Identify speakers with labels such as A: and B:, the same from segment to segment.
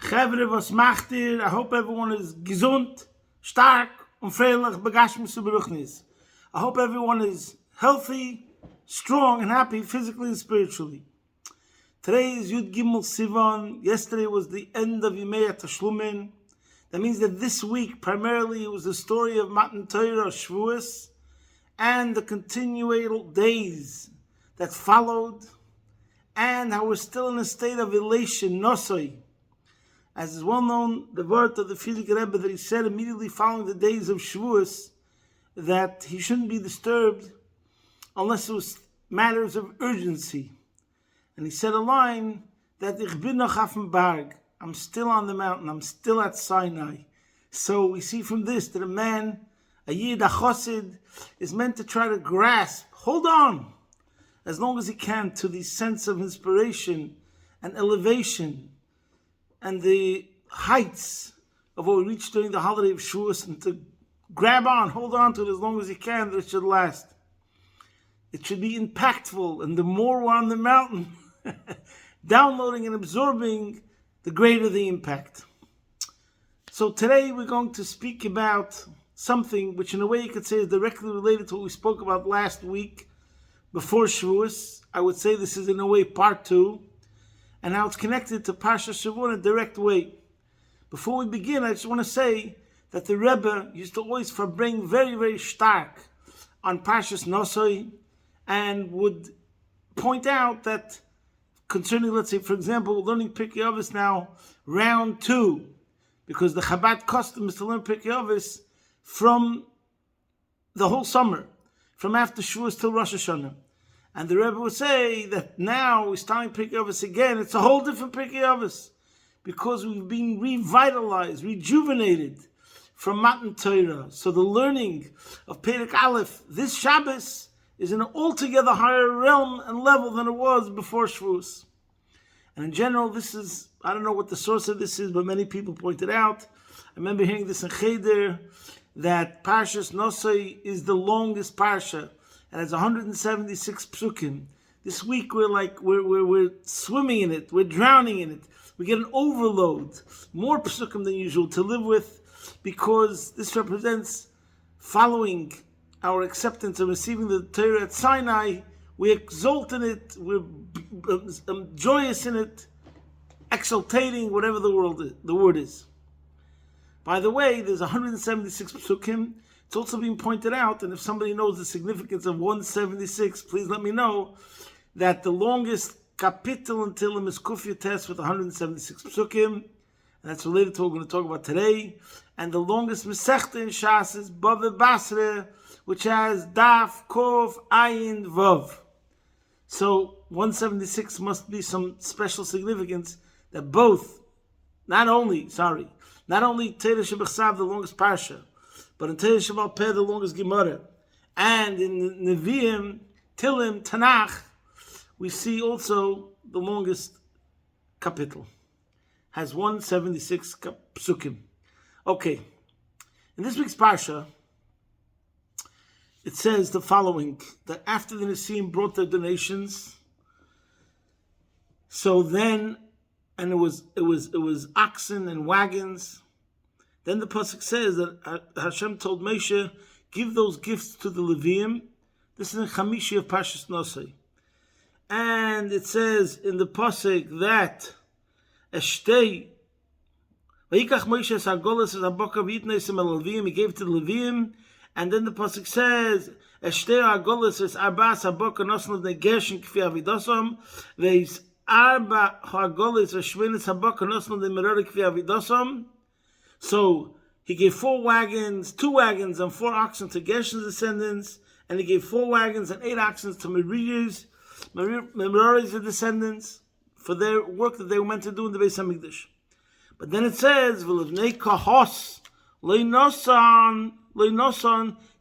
A: Chevre, was macht ihr? I hope everyone is gesund, stark und freilich begashmis zu beruchnis. I hope everyone is healthy, strong and happy physically and spiritually. Today is Yud Gimel Sivan. Yesterday was the end of Yimei Tashlumin. That means that this week primarily it was the story of Matan Torah, Shavuos, and the continual days that followed, and how we're still in a state of elation, Naso. As is well known, the word of the Frierdiker Rebbe that he said immediately following the days of Shavuos, that he shouldn't be disturbed unless it was matters of urgency. And he said a line that Ich bin noch auf dem Berg, I'm still on the mountain, I'm still at Sinai. So we see from this that a man, a Yid, a Chosid, is meant to try to grasp, hold on, as long as he can, to the sense of inspiration and elevation and the heights of what we reached during the holiday of Shavuos, and to grab on, hold on to it as long as you can, that it should last. It should be impactful, and the more we're on the mountain, downloading and absorbing, the greater the impact. So today we're going to speak about something which in a way you could say is directly related to what we spoke about last week before Shavuos. I would say this is in a way part 2, and how it's connected to Parsha Shavuot in a direct way. Before we begin, I just want to say that the Rebbe used to always bring very, very stark on Parshas Naso, and would point out that concerning, let's say, for example, learning Pirkei Avos now, round 2, because the Chabad custom is to learn Pirkei Avos from the whole summer, from after Shavuos till Rosh Hashanah. And the Rebbe would say that now we're starting Pirkei Avos again. It's a whole different Pirkei Avos, because we've been revitalized, rejuvenated from Matan Torah. So the learning of Perek Aleph this Shabbos is in an altogether higher realm and level than it was before Shavuos. And in general, this is, I don't know what the source of this is, but many people pointed out. I remember hearing this in Cheder, that Parshas Naso is the longest Parsha, and it's 176 psukim. This week we're swimming in it, we're drowning in it. We get an overload, more psukim than usual to live with, because this represents following our acceptance and receiving the Torah at Sinai. We exult in it, we're joyous in it, exultating, whatever the word is. By the way, there's 176 psukim. It's also being pointed out, and if somebody knows the significance of 176, please let me know, that the longest kapitel in Tehillim is Kuf Yotes with 176 psukim, and that's related to what we're going to talk about today. And the longest Masechta in Shas is Bava Basra, which has Daf, Kov, Ayin, Vav. So 176 must be some special significance that both, not only Torah Shebechsav, the longest Parsha, but in Torah Shebal Peh, the longest Gemara, and in Nevi'im, Tilim, Tanakh, we see also the longest kapitel. Has 176 psukim. Okay, in this week's Parsha, it says the following, that after the Nisim brought their donations, so then, and it was oxen and wagons, then the pasuk says that Hashem told Moshe, give those gifts to the Leviim. This is in Chamishi of Parshas Naso. And it says in the pasuk that Eshtei Vayikach Moshe es hagolos es haboka v'yitnesim el Leviim, he gave it to the Leviim. And then the pasuk says, "Eshtei hagolos es arbas haboka nosnu bnei Gershon k'fi avidosom, ve'is arba hagolos v'shvinis haboka nosnu bnei Merari k'fi avidosom." So he gave 4 wagons, 2 wagons, and 4 oxen to Gershon's descendants, and he gave 4 wagons and 8 oxen to Merari's descendants for their work that they were meant to do in the Beis Hamikdash. But then it says, "V'levnei kahos leinosan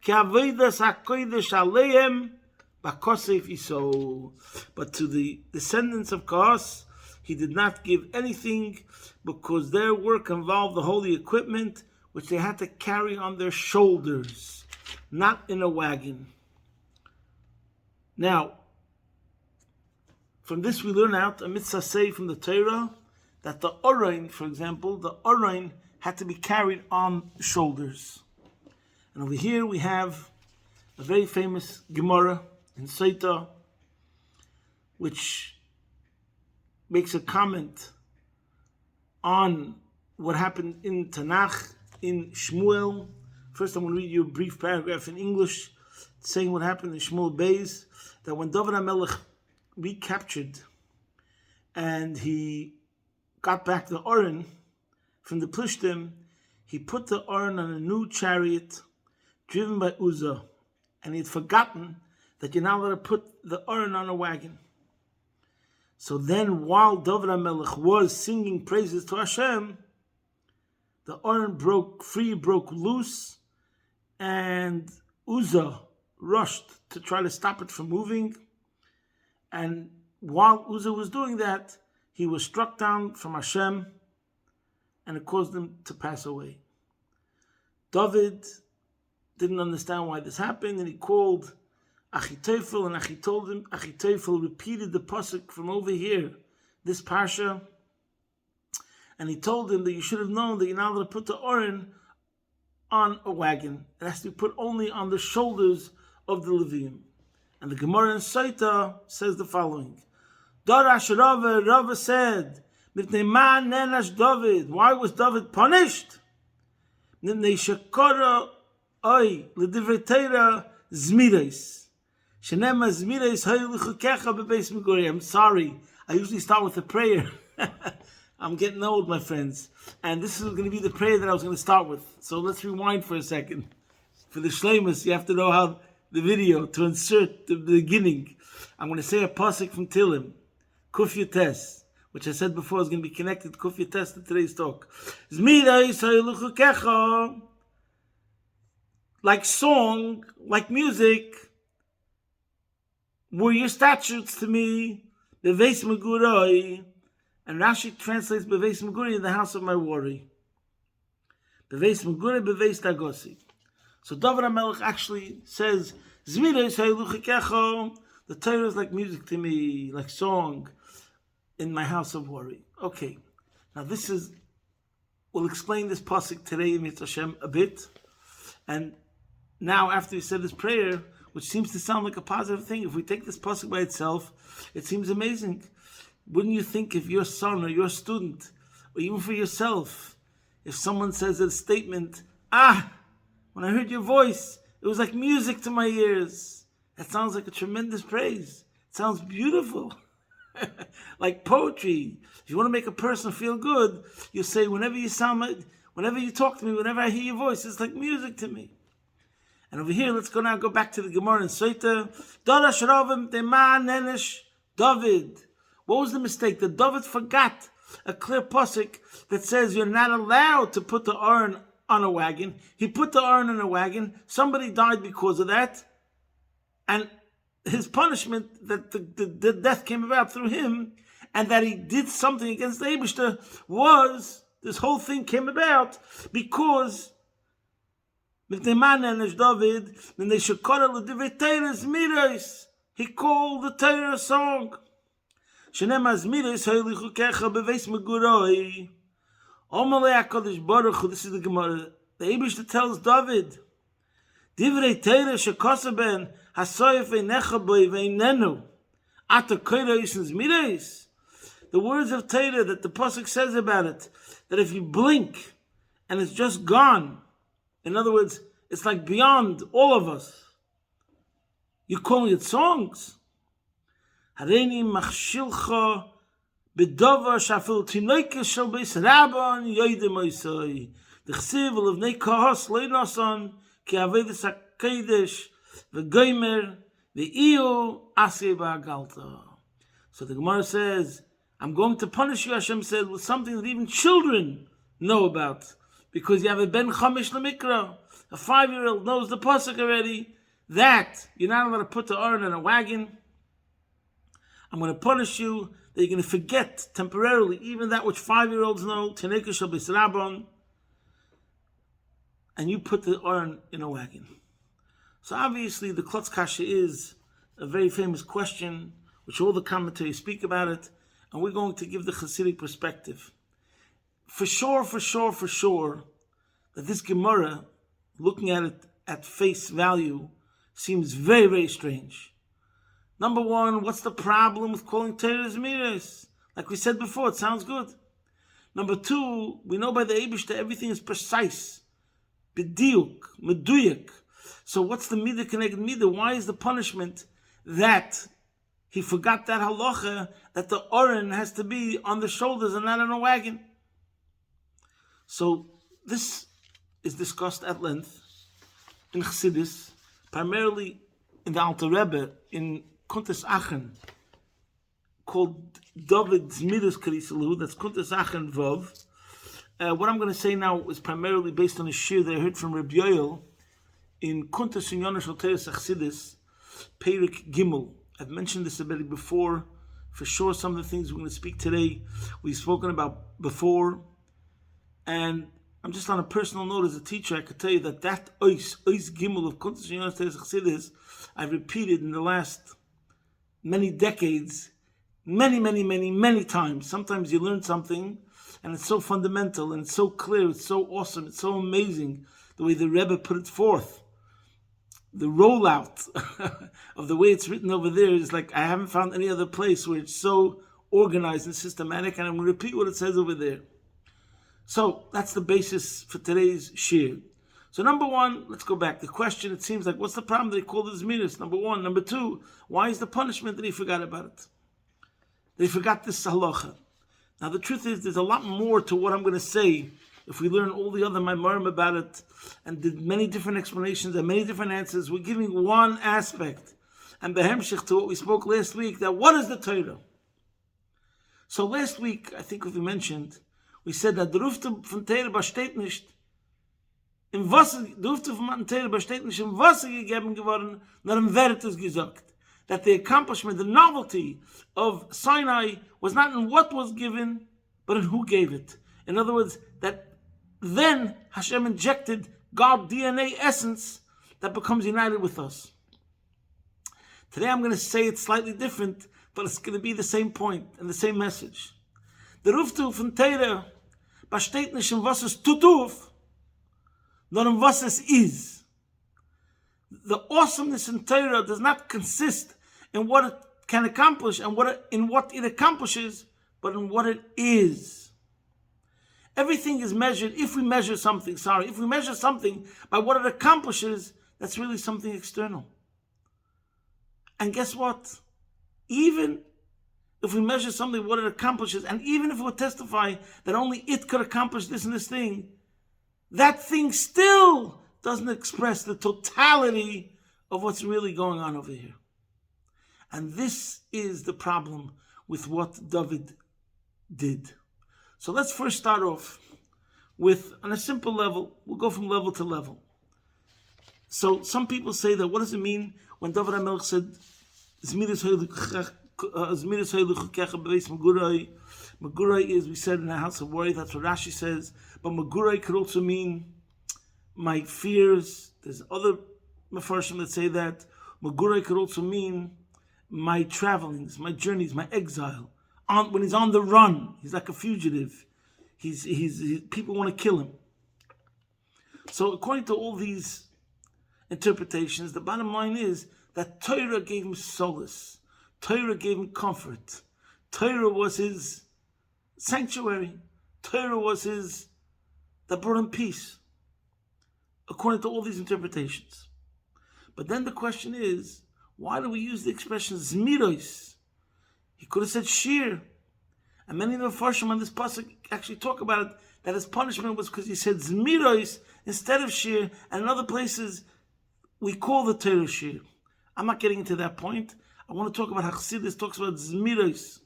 A: ki avodas hakodesh aleim b'kosef iso." But to the descendants of Kahos, he did not give anything, because their work involved the holy equipment, which they had to carry on their shoulders, not in a wagon. Now, from this we learn out a mitzvah say from the Torah, that the Orain, for example, the Orain had to be carried on shoulders. And over here we have a very famous Gemara in Saita, which makes a comment on what happened in Tanakh, in Shmuel. First, I'm going to read you a brief paragraph in English saying what happened in Shmuel Beis, that when David HaMelech recaptured and he got back the Oren from the Plishtim, he put the Oren on a new chariot driven by Uzzah, and he had forgotten that you're not allowed to put the Oren on a wagon. So then, while David HaMelech was singing praises to Hashem, the Oren broke free, broke loose, and Uzzah rushed to try to stop it from moving. And while Uzzah was doing that, he was struck down from Hashem, and it caused him to pass away. David didn't understand why this happened, and he called Achitophel, and Achitophel repeated the pasuk from over here, this parsha, and he told him that you should have known that you're not allowed to put the Oren on a wagon. It has to be put only on the shoulders of the Levium. And the Gemara in Saita says the following: Darash Rava said, Mipnei ma nenash David. Why was David punished? Mipnei shekara oy l'divrei Torah zmires. Shenema zmires hayu l'chukecha bebeis megori. I'm sorry, I usually start with a prayer. I'm getting old, my friends. And this is going to be the prayer that I was going to start with. So let's rewind for a second. For the shleimus, you have to know how the video, to insert the beginning. I'm going to say a pasuk from Tilim, Kuf Yates, which I said before is going to be connected, Kuf Yates, to today's talk. Like song, like music, were your statutes to me, Beveis Meguroi, and Rashi translates Beveis Meguri, in the house of my worry. Beveis Meguri, Beveis Dagosi. So David HaMelech actually says, the Torah is like music to me, like song, in my house of worry. Okay, now we'll explain this pasuk today in Mitzvah Hashem a bit. And now, after he said this prayer, which seems to sound like a positive thing, if we take this pasuk by itself, it seems amazing. Wouldn't you think if your son or your student, or even for yourself, if someone says a statement, when I heard your voice, it was like music to my ears. That sounds like a tremendous praise. It sounds beautiful. Like poetry. If you want to make a person feel good, you say, whenever you talk to me, whenever I hear your voice, it's like music to me. And over here, let's go back to the Gemara in Soita. David. What was the mistake? That David forgot a clear pasuk that says you're not allowed to put the Aron on a wagon. He put the Aron on a wagon. Somebody died because of that. And his punishment, that the death came about through him, and that he did something against the Eibishter, was, this whole thing came about because David, when they should call it the Torah's miros, he called the Torah a song. This is the Gemara. The Eibishter tells David, Divrei Torah shekosaben hasoyef einecha boi veinenu ata koira isens miros. The words of Torah that the pasuk says about it, that if you blink and it's just gone, in other words, it's like beyond all of us. You're calling it songs. Hareini machshilcha bedover shafil tinoike shel beis rabban yoyde moisoi. The chsiv of nei kahos leinason ki avedes hakodesh v'goymer v'iyu aseh ba'agalta. So the Gemara says, I'm going to punish you, Hashem said, with something that even children know about. Because you have a ben chamish lemikra. A 5-year-old knows the pasuk already. That you're not allowed to put the Aron in a wagon. I'm going to punish you that you're going to forget temporarily even that which 5-year-olds know. Teneka shel beis rabban. And you put the Aron in a wagon. So obviously the Klotz Kasha is a very famous question, which all the commentaries speak about it. and we're going to give the Hasidic perspective. For sure, that this Gemara, looking at it at face value, seems very, very strange. Number one, what's the problem with calling Torah Zmiris? Like we said before, it sounds good. Number two, we know by the Eibush that everything is precise. B'diuk, meduyek. So what's the midah connected midah? Why is the punishment that he forgot that halacha, that the oren has to be on the shoulders and not on a wagon? So this is discussed at length in Chassidus, primarily in the Alter Rebbe, in Kuntas Achen, called David Zmiris Karisalu, that's Kuntas Achen Vov. What I'm going to say now is primarily based on a shir that I heard from Rabbi Yoel in Kuntas Inyana Shel Teres Chassidus, Perik Gimel. I've mentioned this already before. For sure, some of the things we're going to speak today, we've spoken about before. And I'm just on a personal note as a teacher, I could tell you that Ois Gimel of Kuntas Inyana Shel Teres Chassidus, I've repeated in the last many decades, many times. Sometimes you learn something, and it's so fundamental, and it's so clear, it's so awesome, it's so amazing, the way the Rebbe put it forth. The rollout of the way it's written over there is like, I haven't found any other place where it's so organized and systematic, and I'm going to repeat what it says over there. So, that's the basis for today's shir. So number one, let's go back. The question, it seems like, what's the problem that he called it Zmiris? Number one. Number two, why is the punishment that he forgot about it? That he forgot this halacha. Now the truth is, there's a lot more to what I'm going to say if we learn all the other Maimarim about it and did many different explanations and many different answers. We're giving one aspect. And behemshich to what we spoke last week, that what is the Torah? So last week, I think if we mentioned, we said that the Rufte von Torah besteht nicht im Wasser, der Rufte von Torah besteht nicht im Wasser gegeben geworden, nur im Wert ist gesagt. That the accomplishment, the novelty of Sinai was not in what was given, but in who gave it. In other words, that then Hashem injected God DNA essence that becomes united with us. Today I'm going to say it slightly different, but it's going to be the same point and the same message. The Ruftu von Torah besteht nicht in was es tutuf, nor in was es is. The awesomeness in Torah does not consist in what it can accomplish and in what it accomplishes, but in what it is. Everything is measured, if we measure something by what it accomplishes, that's really something external. And guess what? Even if we measure something, what it accomplishes, and even if we testify that only it could accomplish this and this thing, that thing still doesn't express the totality of what's really going on over here. And this is the problem with what David did. So let's first start off with, on a simple level, we'll go from level to level. So some people say that, what does it mean when David HaMelech said, Megurai is, we said, in the house of worry, that's what Rashi says, but Megurai could also mean my fears. There's other Mefarshim that say that. Megurai could also mean my travelings, my journeys, my exile. When he's on the run, he's like a fugitive. He's people want to kill him. So according to all these interpretations, the bottom line is that Torah gave him solace. Torah gave him comfort. Torah was his sanctuary. Torah was that brought him peace. According to all these interpretations. But then the question is, why do we use the expression Zmiros? He could have said Shir. And many of the Farshim on this pasuk actually talk about it, that his punishment was because he said Zmiros instead of Shir, and in other places we call the Torah Shir. I'm not getting into that point. I want to talk about how Chassidus talks about Zmiros.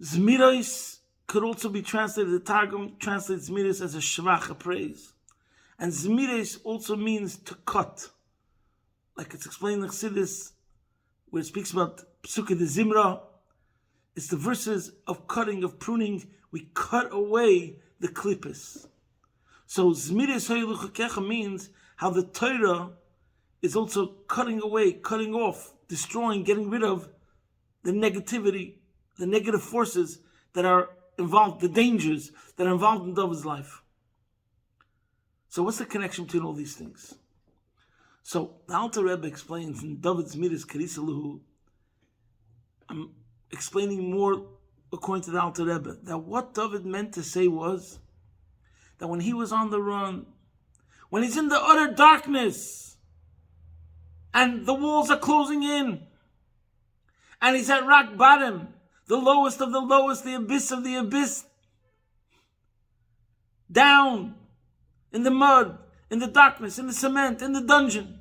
A: Zmiros could also be translated, the Targum translates Zmiros as a shvach, a praise. And Zmiros also means to cut. Like it's explained in Chassidus, where it speaks about Psukkah de Zimra. It's the verses of cutting, of pruning. We cut away the klippus. So Zmiros Hayluchakecha means how the Torah is also cutting away, cutting off, destroying, getting rid of the negativity, the negative forces that are involved, the dangers that are involved in David's life. So what's the connection between all these things? So the Alter Rebbe explains in David's Midas Karisaluhu, I'm explaining more according to the Alter Rebbe, that what David meant to say was that when he was on the run, when he's in the utter darkness, and the walls are closing in, and he's at rock bottom, the lowest of the lowest, the abyss of the abyss, down in the mud, in the darkness, in the cement, in the dungeon.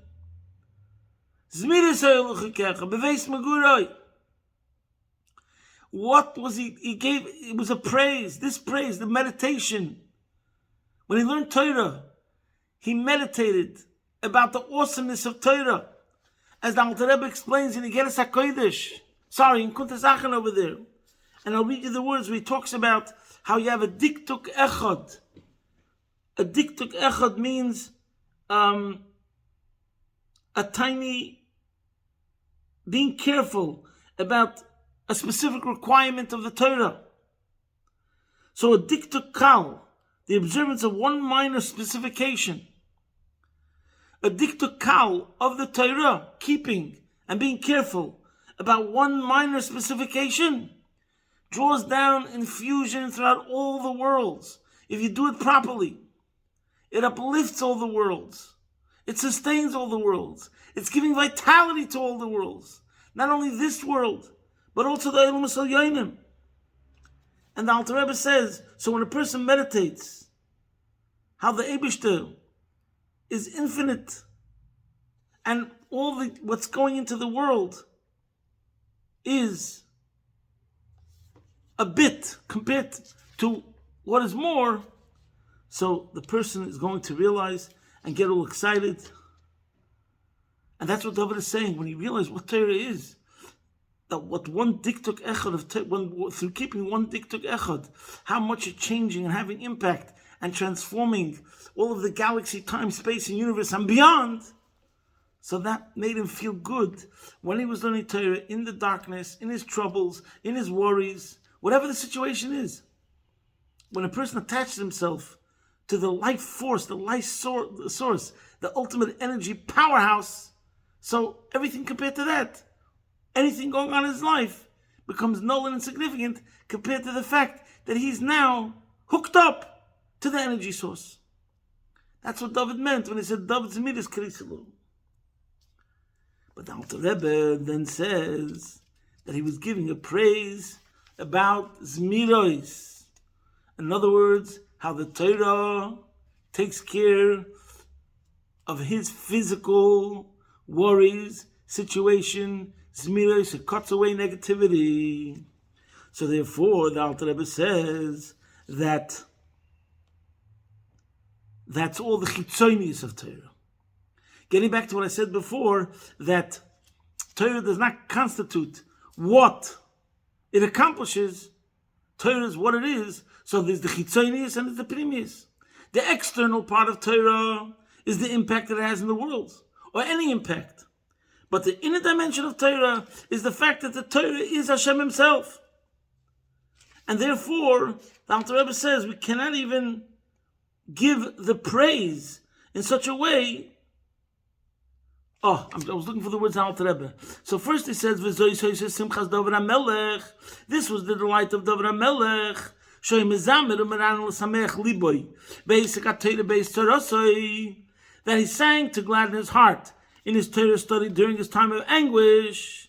A: What was he gave? It was a praise, this praise, the meditation. When he learned Torah, he meditated about the awesomeness of Torah. As the Alter Rebbe explains in Igeres HaKodesh, in Kuntas Achen over there. And I'll read you the words where he talks about how you have a diktuk echad. A diktuk echad means a tiny, being careful about a specific requirement of the Torah. So a diktuk kal, the observance of one minor specification. A diktuk kal of the Torah, keeping and being careful about one minor specification, draws down infusion throughout all the worlds. If you do it properly, it uplifts all the worlds. It sustains all the worlds. It's giving vitality to all the worlds. Not only this world, but also the Eilam Yonim. And the Alter Rebbe says, so when a person meditates, how the Eibishter is infinite, and all what's going into the world is a bit compared to what is more, so the person is going to realize and get all excited. And that's what David is saying when he realized what Torah is. That what one diktuk echad of through keeping one diktuk echad, how much it's changing and having impact and transforming all of the galaxy, time, space, and universe and beyond. So that made him feel good when he was learning Torah in the darkness, in his troubles, in his worries, whatever the situation is. When a person attaches himself to the life force, the life source, the ultimate energy powerhouse, so everything compared to that, anything going on in his life becomes null and insignificant compared to the fact that he's now hooked up to the energy source. That's what David meant when he said David's Midas Karisalu. But the Alter Rebbe then says that he was giving a praise about Zmiros. In other words, how the Torah takes care of his physical worries, situation, Zmiros, it cuts away negativity. So therefore, the Alter Rebbe says that that's all the chitzonius of Torah. Getting back to what I said before, that Torah does not constitute what it accomplishes. Torah is what it is. So there's the chitzonius and there's the primius. The external part of Torah is the impact that it has in the world, or any impact. But the inner dimension of Torah is the fact that the Torah is Hashem himself. And therefore, the Alter Rebbe says we cannot even give the praise in such a way. I was looking for the words Alter Rebbe. So first he says, this was the delight of David HaMelech. That he sang to gladden his heart in his Torah study during his time of anguish.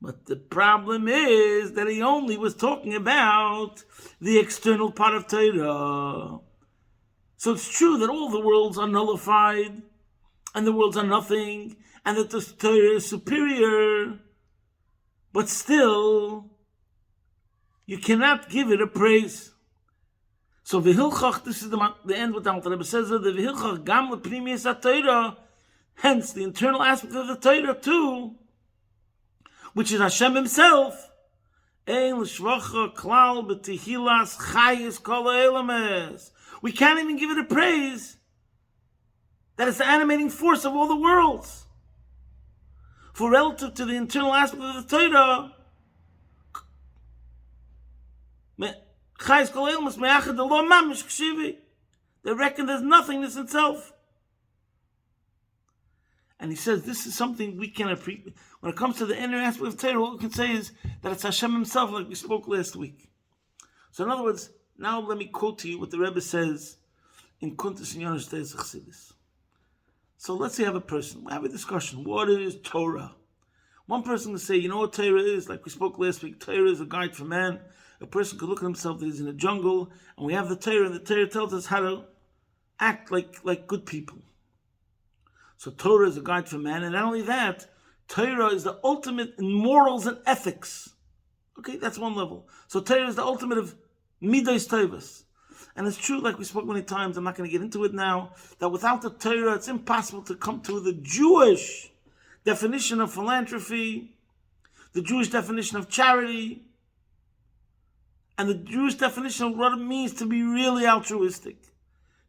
A: But the problem is that he only was talking about the external part of Torah. So it's true that all the worlds are nullified, and the worlds are nothing, and that the Torah is superior, but still, you cannot give it a praise. So v'hilchach, this is the end what the Alter Rebbe says, the v'hilchach gam l'primius ha-Torah, hence the internal aspect of the Torah too, which is Hashem himself, ein l'shvacha klal b'tihilas chayis kol ha'elames. We can't even give it a praise that is the animating force of all the worlds. For relative to the internal aspect of the Torah, They reckon there's nothingness in self. And he says this is something we can appreciate. When it comes to the inner aspect of Torah, what we can say is that it's Hashem himself, like we spoke last week. So in other words, now let me quote to you what the Rebbe says in Kuntas and Yonash Deis Chassidus. So let's say you have a person, we have a discussion. What is Torah? One person will say, you know what Torah is? Like we spoke last week, Torah is a guide for man. A person could look at himself that he's in a jungle, and we have the Torah, and the Torah tells us how to act like good people. So Torah is a guide for man, and not only that, Torah is the ultimate in morals and ethics. Okay, that's one level. So Torah is the ultimate of midos tovos. And it's true, like we spoke many times, I'm not going to get into it now, that without the Torah, it's impossible to come to the Jewish definition of philanthropy, the Jewish definition of charity, and the Jewish definition of what it means to be really altruistic.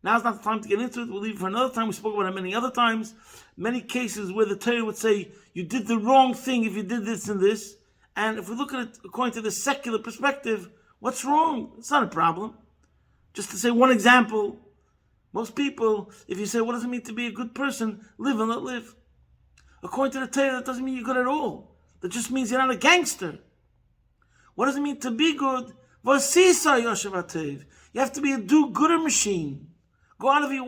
A: Now's not the time to get into it. We'll leave it for another time. We spoke about it many other times. Many cases where the Torah would say, you did the wrong thing if you did this and this. And if we look at it according to the secular perspective, what's wrong? It's not a problem. Just to say one example, most people, if you say, what does it mean to be a good person? Live and let live. According to the Torah, that doesn't mean you're good at all. That just means you're not a gangster. What does it mean to be good? You have to be a do-gooder machine. Go out of your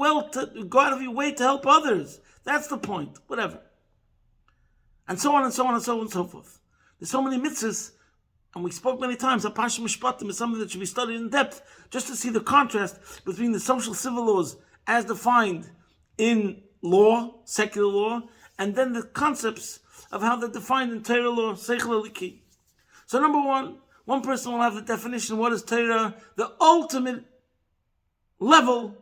A: way to help others. That's the point. Whatever. And so on and so on and so on and so forth. There's so many mitzvahs, and we spoke many times, Pasha Mishpatim is something that should be studied in depth, just to see the contrast between the social civil laws as defined in law, secular law, and then the concepts of how they're defined in Torah law, Seichel Eliki. So number one person will have the definition of what is Torah, the ultimate level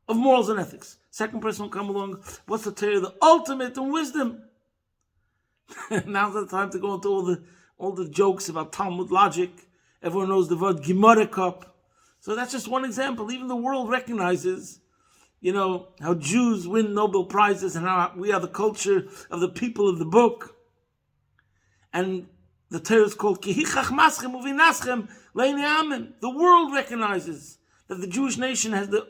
A: of morals and ethics. Second person will come along, what's the Torah, the ultimate in wisdom. Now's the time to go into all the jokes about Talmud logic. Everyone knows the word Gemara cup. So that's just one example. Even the world recognizes, how Jews win Nobel Prizes and how we are the culture of the people of the book. And the Torah is called Kihichach Maschem Uvinaschem Leini Amim. The world recognizes that the Jewish nation has the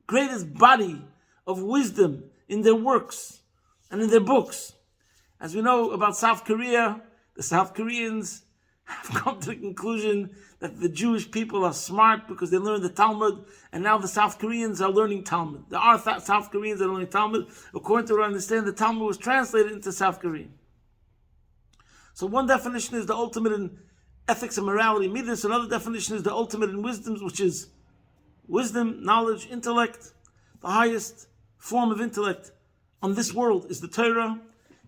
A: greatest body of wisdom in their works and in their books. As we know about South Korea, the South Koreans have come to the conclusion that the Jewish people are smart because they learned the Talmud, and now the South Koreans are learning Talmud. There are South Koreans that are learning Talmud. According to what I understand, the Talmud was translated into South Korean. So one definition is the ultimate in ethics and morality, midas. Another definition is the ultimate in wisdom, which is wisdom, knowledge, intellect. The highest form of intellect on this world is the Torah.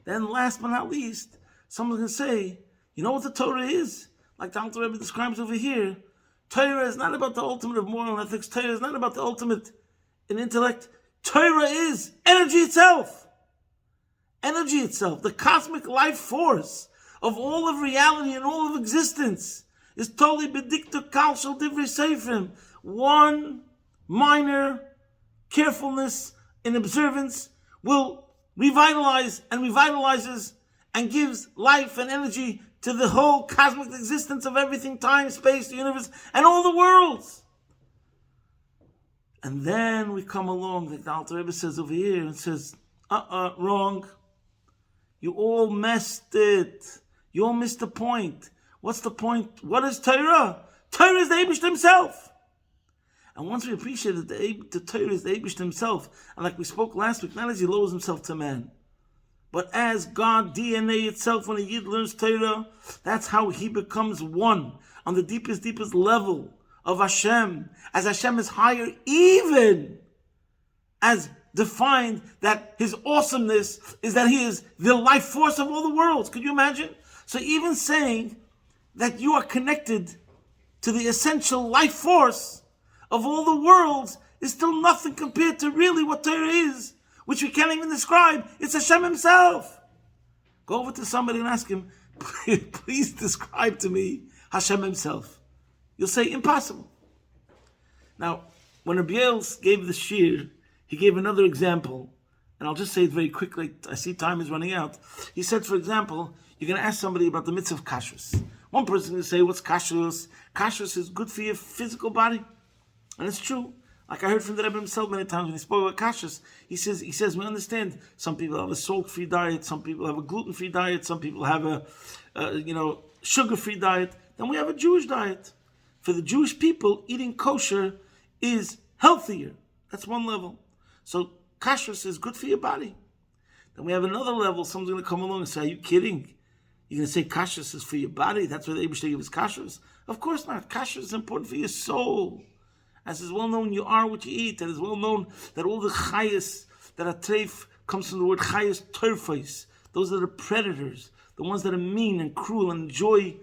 A: Then last but not least, someone can say, you know what the Torah is? Like the Alter Rebbe describes over here, Torah is not about the ultimate of moral ethics. Torah is not about the ultimate in intellect. Torah is energy itself. Energy itself, the cosmic life force of all of reality and all of existence is totally bedikta kal shel divrei seifrim. One minor carefulness in observance will revitalize and revitalizes and gives life and energy to the whole cosmic existence of everything, time, space, the universe, and all the worlds. And then we come along, like the Alter Rebbe says over here, and says, wrong. You all messed it. You all missed the point. What's the point? What is Torah? Torah is the Eibishter himself. And once we appreciate that the Torah is the Eibishter himself, and like we spoke last week, not as he lowers himself to man, but as God DNA itself, when a Yid learns Torah, that's how he becomes one on the deepest level of Hashem. As Hashem is higher, even as defined that his awesomeness is that he is the life force of all the worlds. Could you imagine? So even saying that you are connected to the essential life force of all the worlds is still nothing compared to really what Torah is, which we can't even describe. It's Hashem himself. Go over to somebody and ask him, please describe to me Hashem himself. You'll say, impossible. Now, when Rabbi Yael gave the shir, he gave another example, and I'll just say it very quickly. I see time is running out. He said, for example, you're going to ask somebody about the mitzvah of kashrus. One person can say, what's kashrus? Kashrus is good for your physical body. And it's true. Like I heard from the Rebbe himself many times when he spoke about kashrus. He says, we understand some people have a salt-free diet, some people have a gluten-free diet, some people have a sugar-free diet. Then we have a Jewish diet. For the Jewish people, eating kosher is healthier. That's one level. So kashrus is good for your body. Then we have another level. Someone's going to come along and say, are you kidding? You're going to say kashrus is for your body? That's why the Eibishter gave us kashrus? Of course not. Kashrus is important for your soul. As is well known, you are what you eat. And it's well known that all the chayas that are treif comes from the word chayas torfos. Those are the predators, the ones that are mean and cruel and enjoy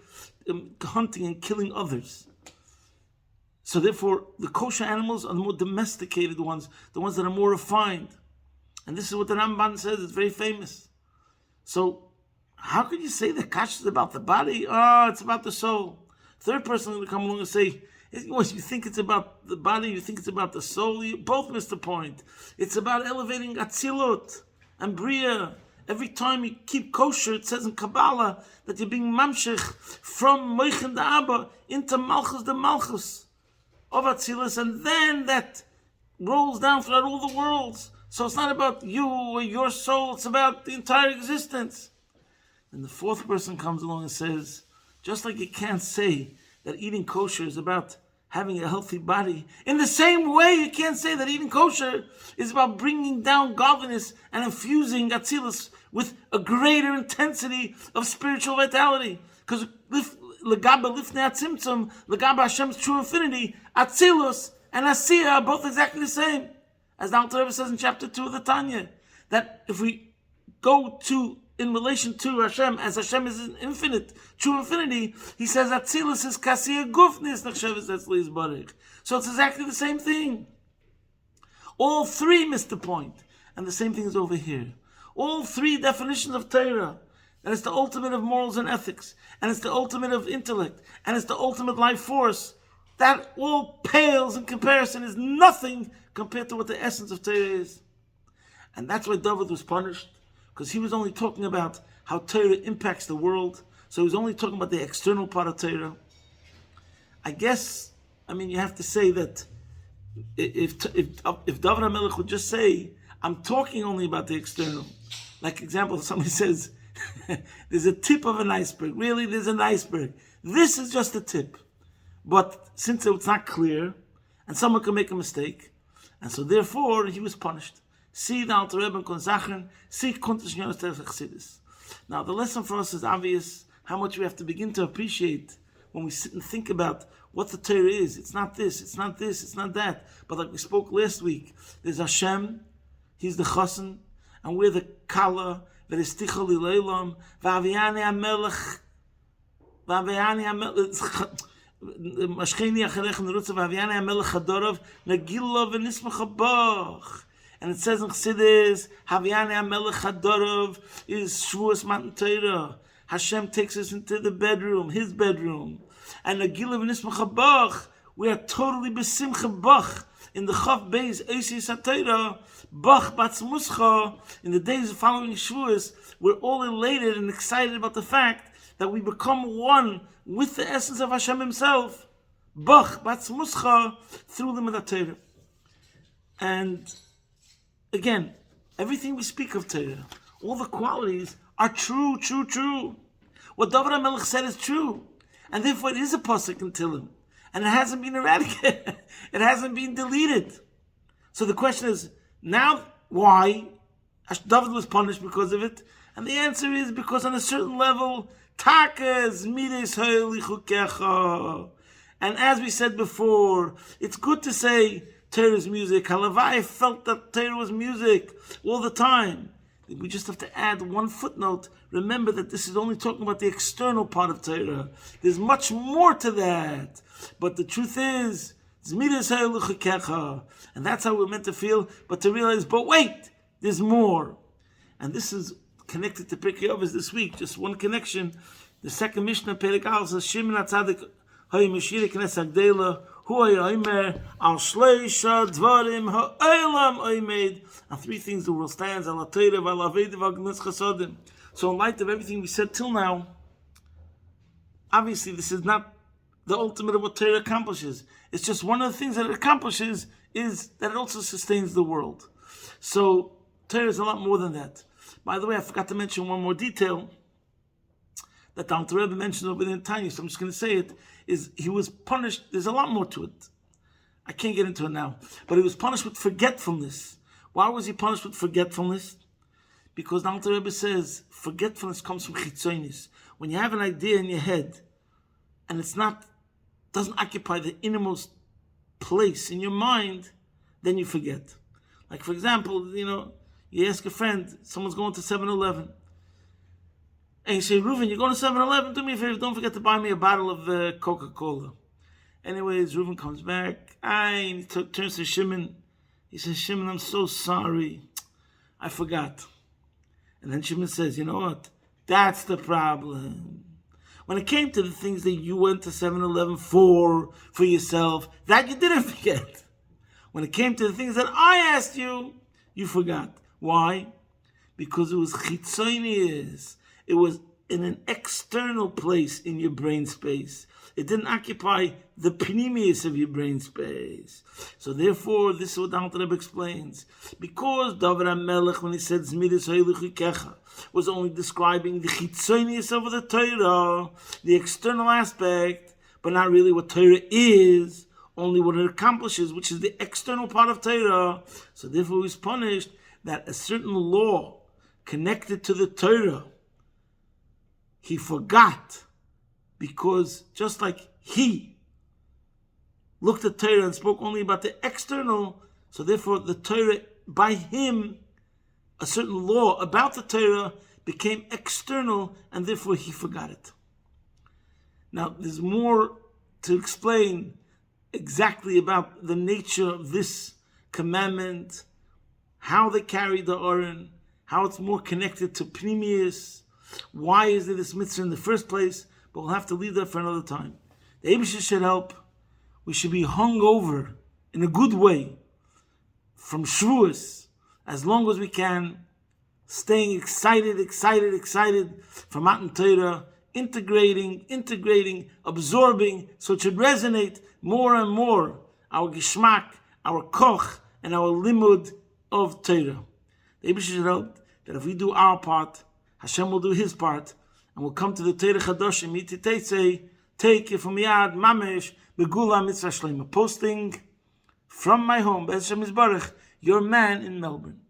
A: hunting and killing others. So therefore, the kosher animals are the more domesticated ones, the ones that are more refined. And this is what the Ramban says. It's very famous. So how could you say that kashrus is about the body? Oh, it's about the soul. Third person is going to come along and say, you think it's about the body, you think it's about the soul. You both missed the point. It's about elevating Atzilot and Bria. Every time you keep kosher, it says in Kabbalah that you're being mamshech from Moichen da Abba into Malchus the Malchus of Atzilus, and then that rolls down throughout all the worlds. So it's not about you or your soul, it's about the entire existence. And the fourth person comes along and says, just like you can't say that eating kosher is about having a healthy body, in the same way you can't say that eating kosher is about bringing down godliness and infusing Atzilus with a greater intensity of spiritual vitality. Because Legaba Lifnei Atzimtzum, Legaba Hashem's true infinity, Atzilus and Asiyah are both exactly the same. As the Alter Rebbe says in chapter 2 of the Tanya, that if we go to in relation to Hashem, as Hashem is infinite, true infinity, he says Atzilus is Kasiyah Gufnis Nachsheves Etzli Yisbarach. So it's exactly the same thing. All three missed the point. And the same thing is over here. All three definitions of Torah, and it's the ultimate of morals and ethics, and it's the ultimate of intellect, and it's the ultimate life force, that all pales in comparison, is nothing compared to what the essence of Torah is. And that's why David was punished, because he was only talking about how Torah impacts the world. So he was only talking about the external part of Torah. I guess, you have to say that if David HaMelech would just say, I'm talking only about the external. Like example, somebody says, there's a tip of an iceberg. Really, there's an iceberg. This is just the tip. But since it's not clear, and someone can make a mistake, and so therefore he was punished. See the Alter Rebbe kon Sachen, see Kuntish Yonos Terech Chassidus. Now the lesson for us is obvious, how much we have to begin to appreciate when we sit and think about what the Torah is. It's not this, it's not this, it's not that. But like we spoke last week, there's Hashem, He's the Chassan, and we're the Kala, V'Resticha Lileilam, V'Aviani HaMelech, V'Aviani HaMelech, Mashcheni Acharech Nerutza, V'Aviani HaMelech Hadorov, Nagila V'Nismach HaBach. And it says in Chassidus, Haviani HaMelech Hadorov is Shavuos Matan Torah. Hashem takes us into the bedroom, his bedroom. And Nagila V'Nismach HaBach, we are totally besimcha Bach. In the Chav Beis Eisis HaTorah, Bach Batz Muscha, in the days following Shavuos, we're all elated and excited about the fact that we become one with the essence of Hashem himself. Bach Batz Muscha, through the Midat Torah. And again, everything we speak of Torah, all the qualities are true, true, true. What David HaMelech said is true. And therefore it is a pasuk in Tehillim. And it hasn't been eradicated. It hasn't been deleted. So the question is, now why? David was punished because of it. And the answer is because on a certain level, Takas mides ha'eli chukecha. And as we said before, it's good to say Torah is music. Halavai felt that Torah was music all the time. We just have to add one footnote. Remember that this is only talking about the external part of Torah. There's much more to that. But the truth is, and that's how we're meant to feel, but to realize, but wait, there's more. And this is connected to Pirkei Avos this week, just one connection. The second Mishnah, Perek Aleph, says, Shimon HaTzadik, Hay Meshirek Knesset Agdela, Hu Hay Omer, Al Shleisha Dvarim Ha'olam Oimed. And three things the world stands, Al HaTorah, V'al Aved, V'al Gnes Chasodim. So in light of everything we said till now, obviously this is not the ultimate of what Torah accomplishes. It's just one of the things that it accomplishes is that it also sustains the world. So Torah is a lot more than that. By the way, I forgot to mention one more detail that the Alter Rebbe mentioned over there in Tanya, so I'm just going to say it, is he was punished. There's a lot more to it. I can't get into it now. But he was punished with forgetfulness. Why was he punished with forgetfulness? Because the Alter Rebbe says forgetfulness comes from chitzonis. When you have an idea in your head and doesn't occupy the innermost place in your mind, then you forget. Like, for example, you ask a friend, someone's going to 7-Eleven. And you say, Reuven, you're going to 7-Eleven? Do me a favor, don't forget to buy me a bottle of Coca-Cola. Anyways, Reuven comes back. And he turns to Shimon. He says, Shimon, I'm so sorry. I forgot. And then Shimon says, you know what? That's the problem. When it came to the things that you went to 7-Eleven for yourself, that you didn't forget. When it came to the things that I asked you, you forgot. Why? Because it was chitzonius. It was in an external place in your brain space. It didn't occupy the pneumius of your brain space. So therefore, this is what the Alter Rebbe explains. Because David HaMelech, when he said Zmiris Ha'eluchikecha, was only describing the chitzonius of the Torah, the external aspect, but not really what Torah is, only what it accomplishes, which is the external part of Torah. So therefore, he was punished that a certain law connected to the Torah, he forgot, because just like he looked at Torah and spoke only about the external, so therefore the Torah, by him, a certain law about the Torah became external, and therefore he forgot it. Now, there's more to explain exactly about the nature of this commandment, how they carry the Aron, how it's more connected to Pneumius, why is it this mitzvah in the first place, but we'll have to leave that for another time. The Eibusher should help. We should be hung over in a good way from Shavuos as long as we can, staying excited for Matan Torah, integrating, absorbing, so it should resonate more and more, our Gishmak, our Koch, and our Limud of Torah. The Eibusher should help that if we do our part, Hashem will do his part, and we'll come to the Torah Chadoshim, take it from Yad, Mamesh, Begula Mitzvah Shlema, posting from my home, Be'ez Hashem Yisbarach, your man in Melbourne.